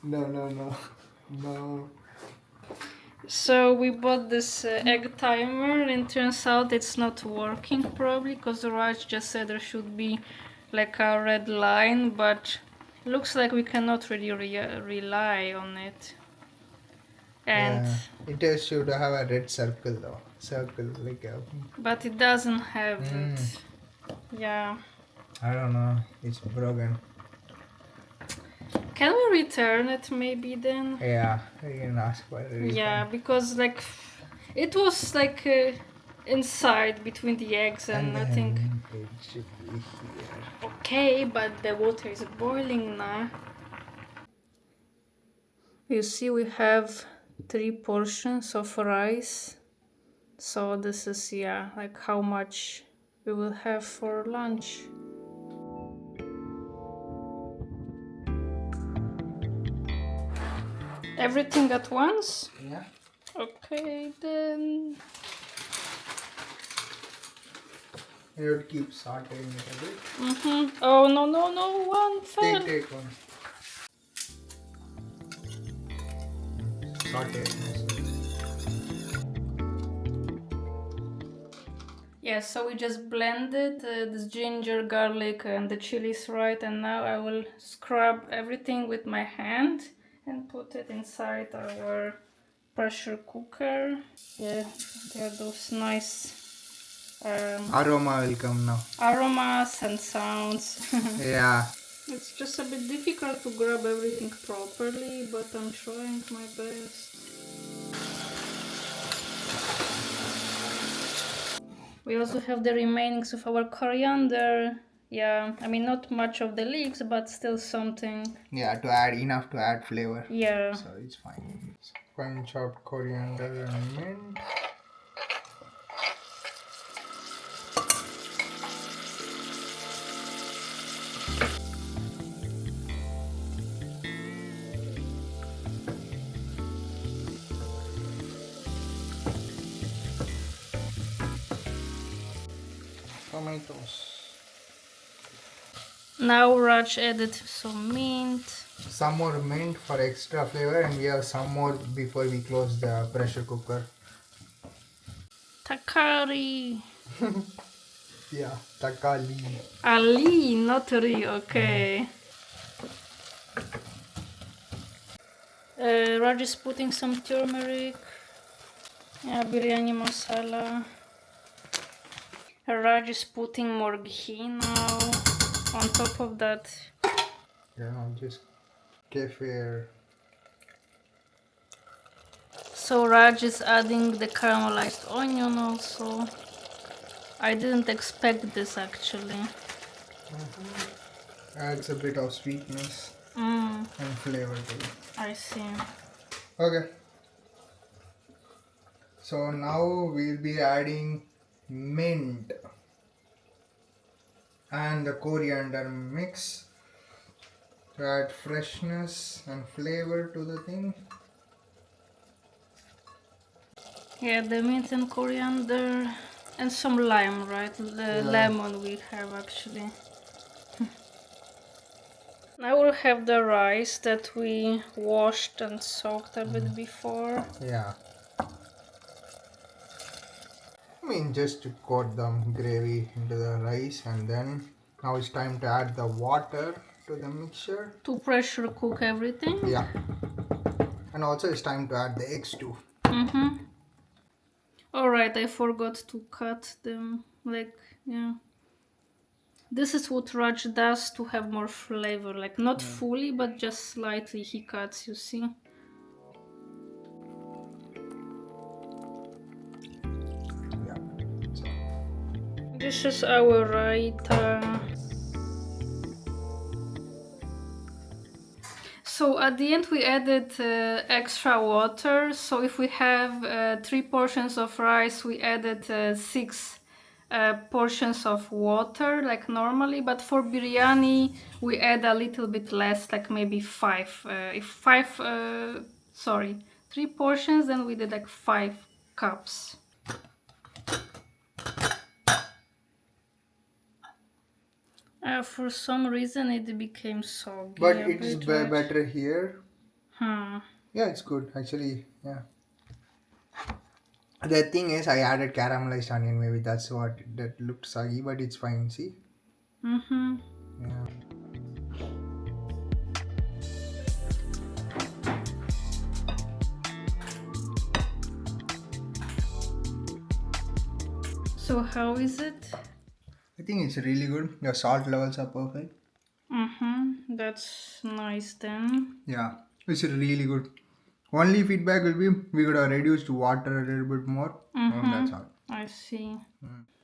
No, no, no. No. So we bought this egg timer and turns out it's not working probably because Raj just said there should be like a red line, but looks like we cannot really rely on it. And Yeah, it should have a red circle though. Circle like a. but it doesn't have Mm, it. Yeah. I don't know. It's broken. Can we return it maybe then? Yeah, we can ask for a refund. Yeah, because like it was like inside between the eggs and I think it should be here. okay, but the water is boiling now. You see, we have 3 portions of rice. So this is, yeah, like how much we will have for lunch. Everything at once? Yeah. Okay, then. You would keep sauteing it a bit. Oh, no, no, no, one fell. Take one. Saute it nicely. Yeah, so we just blended this ginger, garlic, and the chilies, right? And now I will scrub everything with my hand and put it inside our pressure cooker. Yeah, there are those nice Aroma will come now. aromas and sounds. Yeah. It's just a bit difficult to grab everything properly, but I'm trying my best. We also have the remainings of our coriander. Yeah, I mean not much of the leaves, but still something. Yeah, to add enough to add flavor. Yeah. So it's fine. Fine chopped coriander and mint. Tomatoes. Now Raj added some mint. Some more mint for extra flavor, and we have some more before we close the pressure cooker. Takari. Yeah, takali. Ali, not Ri, okay. Raj is putting some turmeric. Yeah, biryani masala. Raj is putting more ghee now. On top of that. Yeah, just kefir. So Raj is adding the caramelized onion also. I didn't expect this actually. Adds a bit of sweetness and flavor to it. I see. Okay. So now we'll be adding mint and the coriander mix to add freshness and flavor to the thing. Yeah, the mint and coriander and some lime, right? The lemon we have actually. Now we'll have the rice that we washed and soaked a bit before. Yeah. I mean, just to coat the gravy into the rice, and then now it's time to add the water to the mixture. To pressure cook everything? Yeah. And also it's time to add the eggs too. Alright, I forgot to cut them. Like, yeah. This is what Raj does to have more flavor. Like, not fully, but just slightly he cuts, you see? Yeah. This is our raita. So at the end we added extra water. So if we have 3 portions of rice, we added 6 portions of water like normally. But for biryani we add a little bit less, like maybe 5. If 3 portions, then we did like 5 cups. For some reason it became soggy. But it's better here Hmm. Yeah, it's good actually. Yeah. The thing is, I added caramelized onion. Maybe that's what that looked soggy, but it's fine. See? Mm-hmm. Yeah. So how is it? I think it's really good. Your salt levels are perfect. Mm-hmm. That's nice then. Yeah, it's really good. Only feedback will be we could have reduced water a little bit more. Mm-hmm. That's all. I see.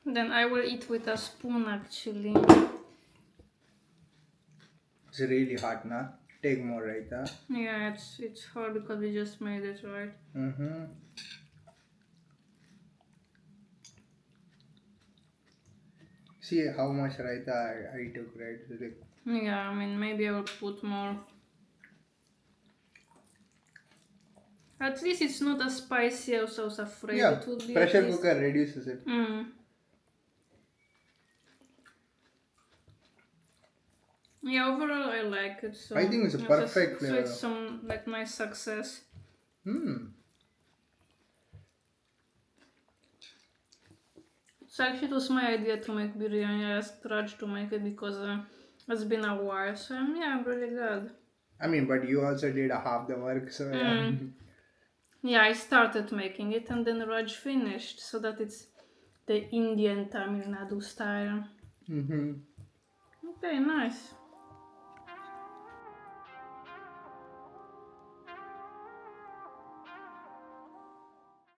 Then I will eat with a spoon actually. It's really hot now. Take more right there. Yeah, it's hard because we just made it, right? Mm-hmm. See how much raita I took, right? It's like, Yeah, I mean maybe I will put more. At least it's not as spicy as I was afraid yeah, it would be at pressure least. cooker reduces it. Mm. Yeah, overall I like it. So I think it's a perfect so it's flavor. some like nice success. Hmm. So actually it was my idea to make biryani. I asked Raj to make it because it's been a while. So yeah, I'm really glad. I mean, but you also did a half the work, so yeah. Mm. Yeah, I started making it and then Raj finished so that it's the Indian Tamil Nadu style. Mm-hmm. Okay, nice.